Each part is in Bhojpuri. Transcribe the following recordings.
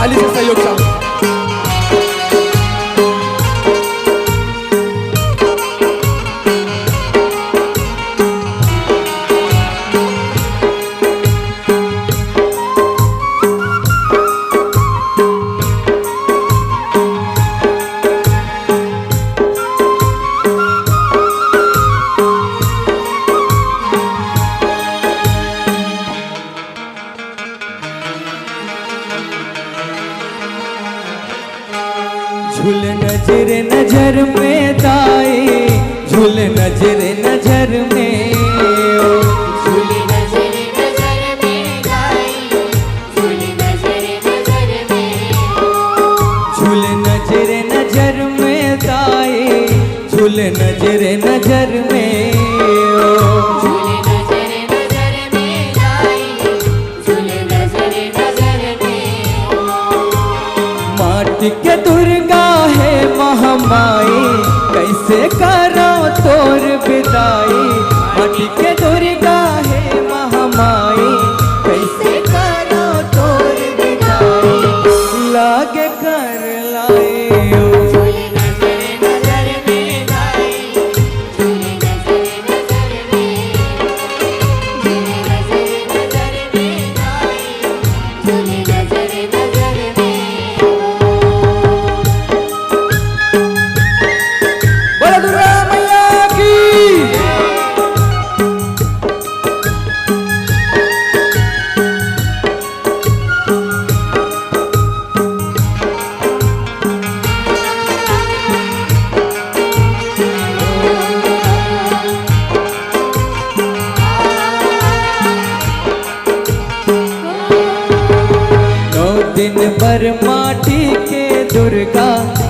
ताली से सहयोग चाहूँ। झूल नजर नजर में दाई, झूल नजर नजर में, झूल नजर नजर में दाई, झूल नजर नजर में, झूल नजर नजर में दाई, झूल नजर नजर में, झूल नजर नजर में दाई, झूल नजर नजर में। माटी के दुर्गा है महामाई, कैसे करो तोर विदाई। माटी के दुर्गा है महामाई, कैसे करो तोर विदाई। लागे कर लाए झूल नजर नजर में दाई, झूल नजर नजर में, झूल नजर नजर में दाई, झूल नजर नजर में। बोलो दुर्गा मैया की। दिन भर माटी के दुर्गा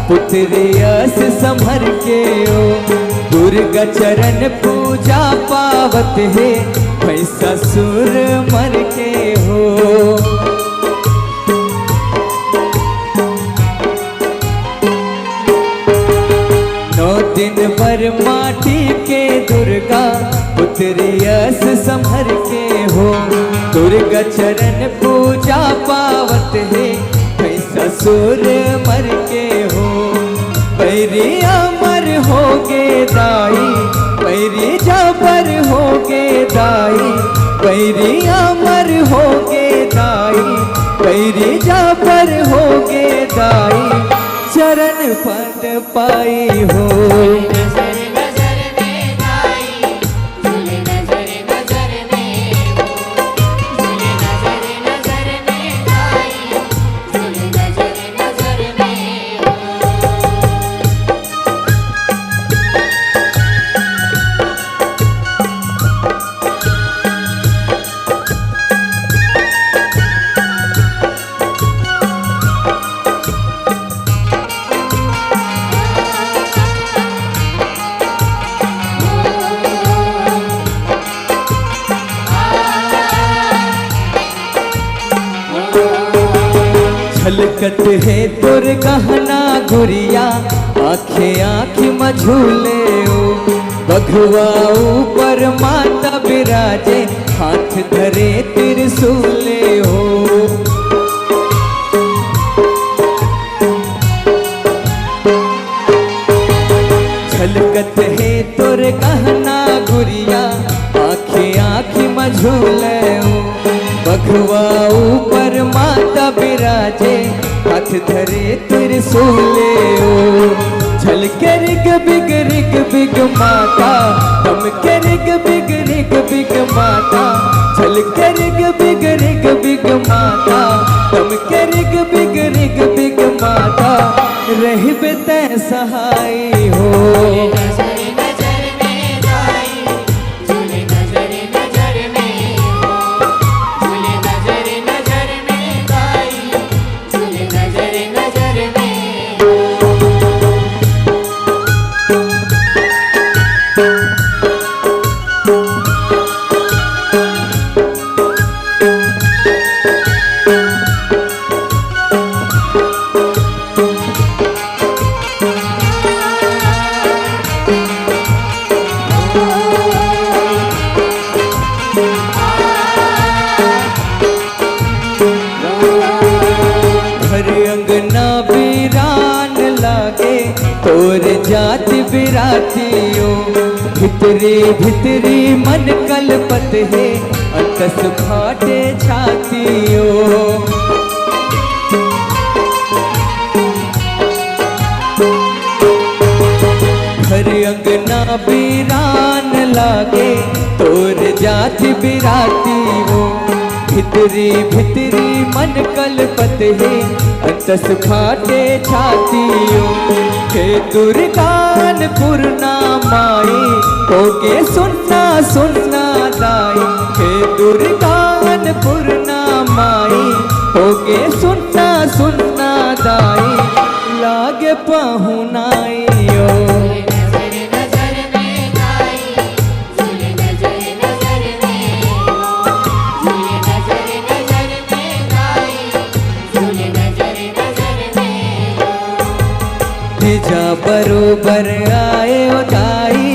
पुत्री अस संभर के ओ, दुर्गा चरण पूजा पावत है भैसा सुर मर के हो। नौ दिन भर माटी के दुर्गा पुत्री अस संभर के हो, दुर्गा चरण पूजा पावत है कैसा सुर मर के हो। पैरी अमर हो गे दाई, पैरी जाबर हो गे दाई, पैरी अमर हो गे दाई, पैरी जाबर हो गे दाई। चरण पद पाई हो नजर नजर में दाई, झूल नजर नजर में, झूल नजर नजर में दाई, झूल नजर नजर में। छलकत है तुर गहना गुरिया, आँखें आँखी मझूले ओ, बघुआ ऊपर माता बिराजे, हाथ धरे त्रिशूले हो। छलकत है तुर गहना गुरिया, आँखें आँखी मझूले ओ, बघुआ ऊपर माता बिराजे, हाथ धरे त्रिशूले ओ। झलके रिग बिग माता, दमके रिग बिग माता, झलके रिग बिग माता, दमके रिग बिग माता। रहबे तै सहाय हो नजर नजर में दाई, झूल नजर नजर में, झूल नजर नजर में दाई, झूल नजर नजर में। बेरातियो भितरी भितरी मन कलपत है अतस फाटे छातियो घर अंगना बीरान लागे तोर जाति बिराती हो भितरी भितरी मन कलपत है अतस फाटे छातियो हे दुर्गानपुर नामाई होके सुनना सुनना दाई हे दुर्गानपुर नामाई होके सुनना सुनना दाई लागे पहुनाइयो नजर नजर में गाई झूले नजर नजर में हो झूले नजर नजर में गाई झूले नजर नजर में हो तीजा बरोबर आए ओ दाई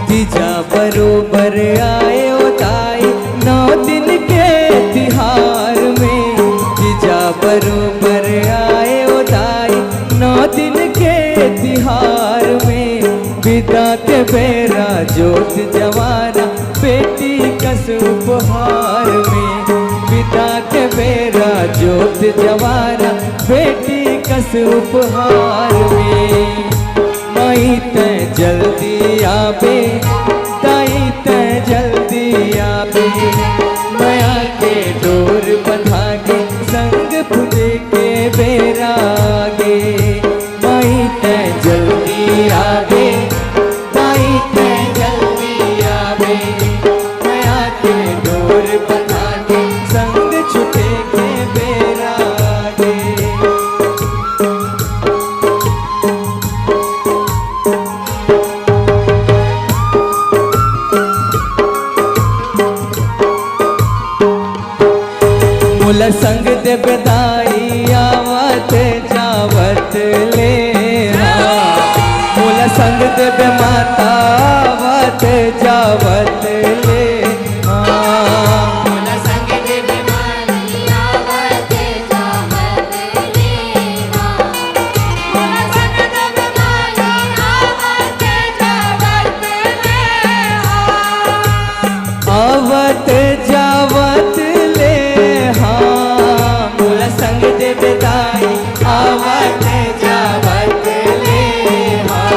तीजा बरोबर आए ओ दाई 9 दिन के तिहार में तीजा बरोबर आए ओ दाई 9 दिन के तिहार में विदा के बेरा जोत जवाना बेटी कस उपहार में विदा के बेरा जोत जवाना बेटी कस उपहार में माई तै जल्दी आबे ताई तै जल्दी आबे माया के डोर बंधा के संग पूजे के बेरागे माई तै जल्दी आबे ताई तै जल्दी आबे माया के डोर बंधा के संग छुटे के बेरागे मुला संग दे बदाई आवत जावत ले मुला संग दे बे माता आवत जावत ले मोला संग देव मानी आवत जावत लेवा मोला संग देव मानी आवत जावत लेहा आवत जावत ले हाँ मुला संग दे बदाई आवत जावत ले हाँ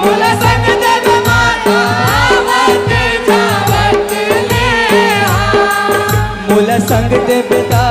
मोला संग देव माता आवत जावत लेहा मुला संग दे बदाई